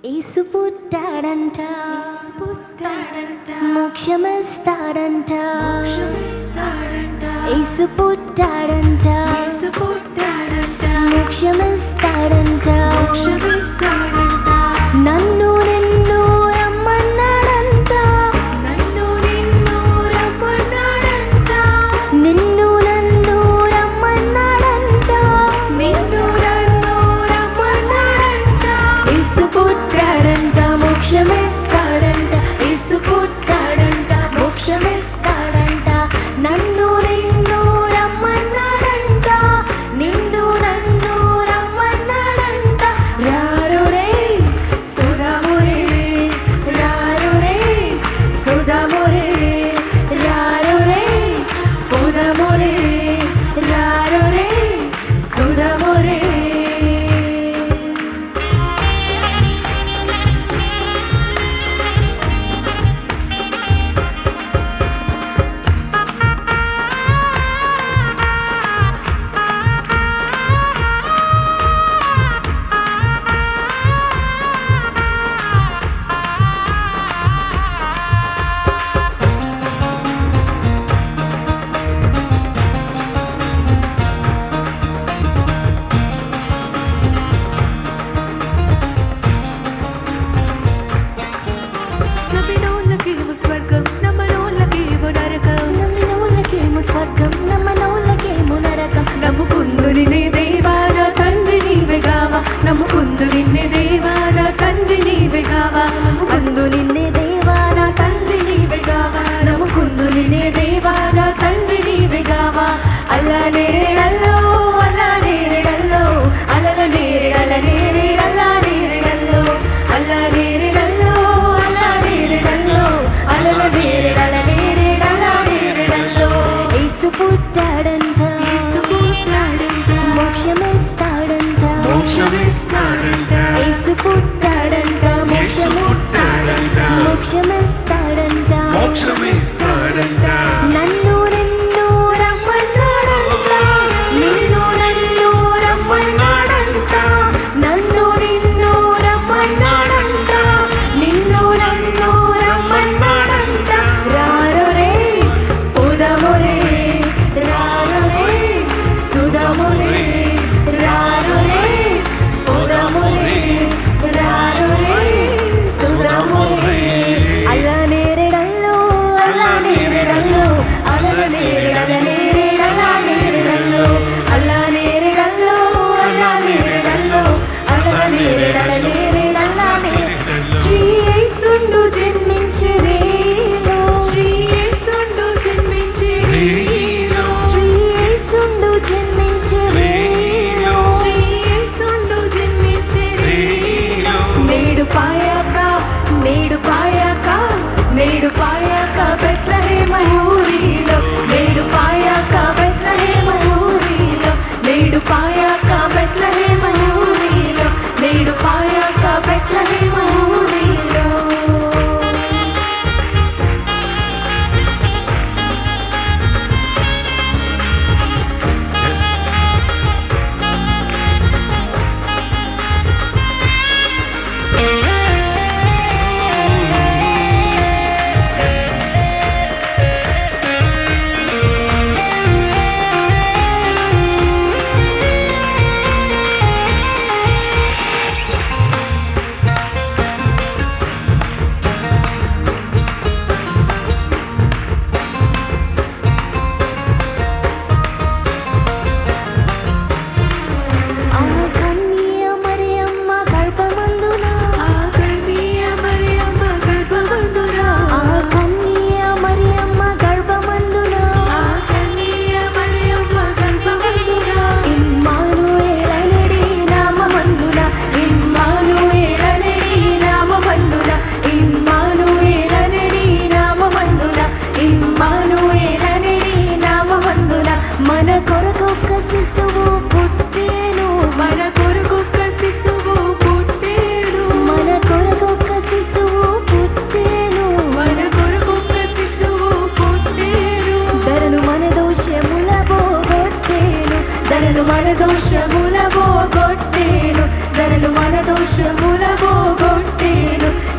యేసు పుట్టాడంట, మోక్షమిస్తాడంట. యేసు పుట్టాడంట, మోక్షమిస్తాడంట. నన్ను నిన్ను రమ్మన్నాడంట, నిన్ను నన్ను రమ్మన్నాడంట. యేసు పుట్టాడంట, మోక్షమిస్తాడంట. యేసు పుట్టాడంట, మోక్షమిస్తాడంట. నన్ను నిన్ను రమ్మన్నాడంట, నిన్ను నన్ను రమ్మన్నాడంట. రారుడే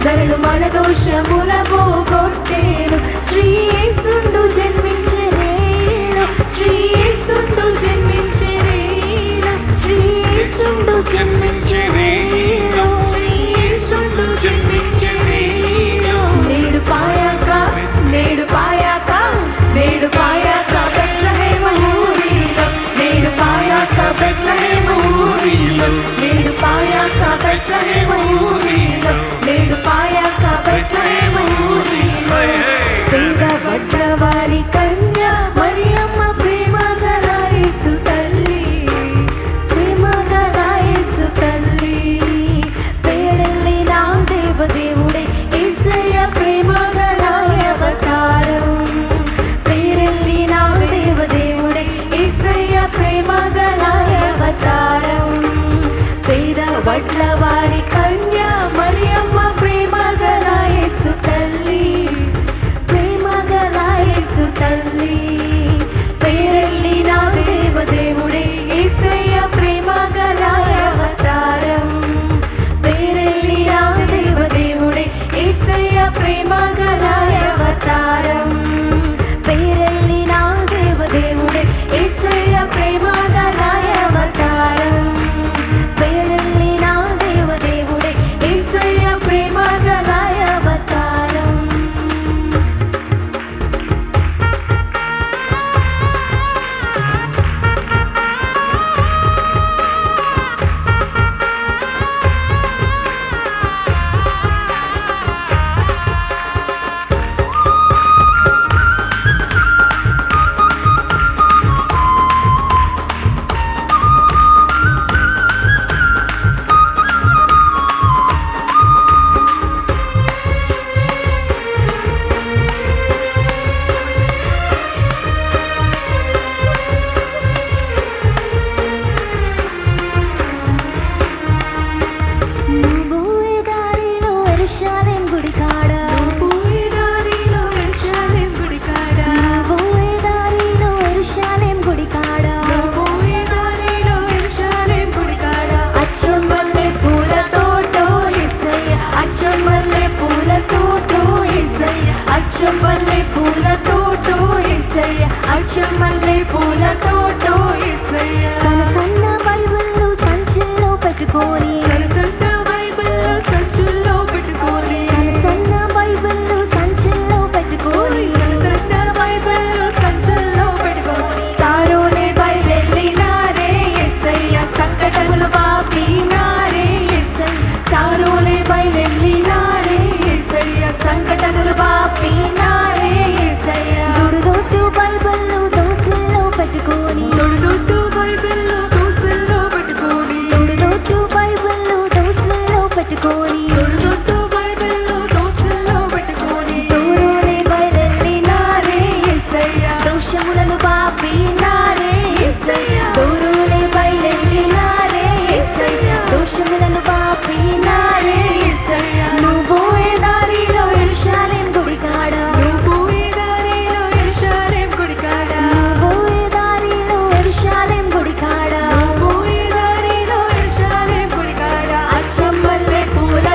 సరలు మన దోషముల పోగొట్టేను. శ్రీ యేసుండు జన్మించెనేను, శ్రీ యేసుండు జన్మించెనేను, శ్రీ యేసుండు జన్మించెనేను, శ్రీ యేసుండు జన్మించెనేను. నేడు పాయాక నేడు పాయాక నేడు పాయాక బెత్లెహేమ ఊరిలో, నేడు పాయాక బెత్లెహేమ ఊరిలో, నేడు పాయాక బెత్లెహేమ ఊరిలో, నేడు పాయాక బెత్లెహేమ ఊరిలో. పేద వడ్లవారి కన్య మరియమ్మ ప్రేమ గల యేసు తల్లి, ప్రేమ గల యేసు తల్లి. పేరెళ్ళి నా దేవదేవుడే యేసయ్య ప్రేమ గల అవతారం, పేరెళ్ళి నా దేవదేవుడే యేసయ్య ప్రేమ గల అవతారం. పేద వడ్లవారి కన్య మరియమ్మ ప్రేమ గల యేసు తల్లి, ప్రేమ గల యేసు తల్లి. పేరెళ్ళి నా దేవదేవుడే యేసయ్య ప్రేమ గల అవతారం, పేరెళ్ళి నా దేవదేవుడే యేసయ్య ప్రేమ గల అవతారం, పేరెళ్ళి నా దేవదేవుడే యేసయ్య ప్రేమ గల అవతారం, పేరెళ్ళి నా దేవదేవుడే యేసయ్య ప్రేమ గల అవతారం. యెరూషలేం గుడి కాడ, పోయే దారిలో యెరూషలేం గుడి కాడ, పోయే దారిలో యెరూషలేం గుడి కాడ, పోయే దారిలో యెరూషలేం గుడి కాడ. అచ్చమల్లె పూల తోటో యేసయ్య, అచ్చమల్లె పూల తోటో యేసయ్య, అచ్చమల్లె పూల తోటో యేసయ్య, అచ్చమల్లె పూల తోటో యేసయ్య. సన్న సన్న బైబిళ్ళు సంచిలో పెట్టుకొని, సన్న సన్న బైబిళ్ళు సంచుల్లో పెట్టుకొని, సన్న సన్న బైబిళ్ళు సంచుల్లో పెట్టుకొని, సన్న సన్న బైబిళ్ళు సంచుల్లో పెట్టుకొని. సారోలే బయలెళ్ళినారే యేసయ్య, సంకటములు బాపినారే యేసయ్య, సారోలే బయలెళ్ళినారే యేసయ్య, సంకటములు బాపినారే యేసయ్య. దొడ్డు బైబిళ్ళు దోసల్లో పెట్టుకొని, దొడ్డు బైబిళ్ళు దోసల్లో పెట్టుకొని, దొడ్డు బైబిళ్ళు దోసల్లో పెట్టుకొని, దొడ్డు బైబిళ్ళు దోసల్లో పెట్టుకొని. దూరోలే బయలెళ్ళినారే యేసయ్య, దోషములను బాపినారే యేసయ్య, దూరోలే బయలెళ్ళినారే యేసయ్య, దోషములను బాపినారే యేసయ్య. నువ్వు పోయే దారిలో యెరూషలేం గుడి కాడ, నువ్వు పోయే దారిలో యెరూషలేం గుడి కాడ, పోయే దారిలో యెరూషలేం గుడి కాడ, పోయే దారిలో యెరూషలేం గుడి కాడ. అచ్చమల్లె పూల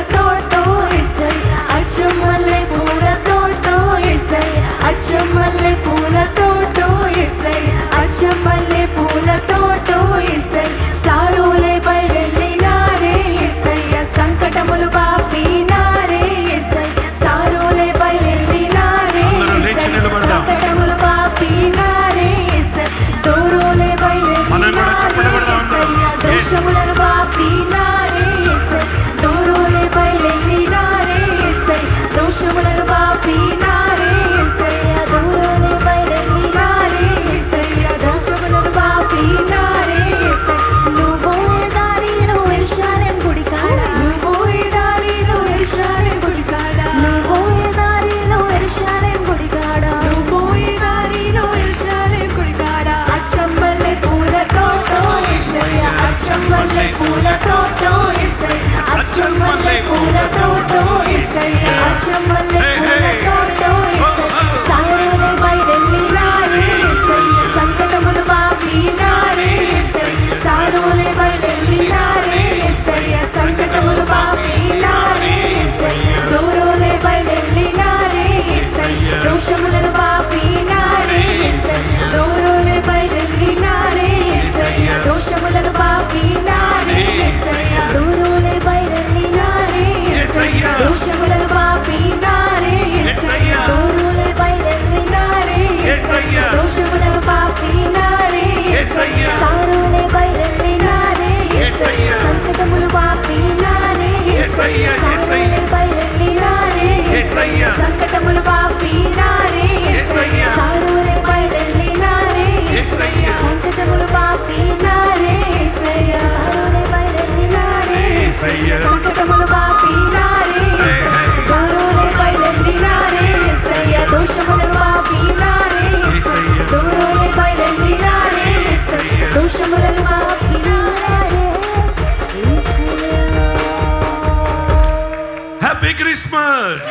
యేసయ్య సంకటములు బాపినారే దూరులే బయలుదేరినారే యేసయ్య దోషములు బాపినారే దూరులే బయలుదేరినారే యేసయ్య దోషములను బాపినారే Yesayya. Happy Christmas,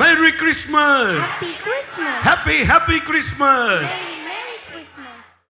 merry Christmas, Happy Christmas. Happy Christmas.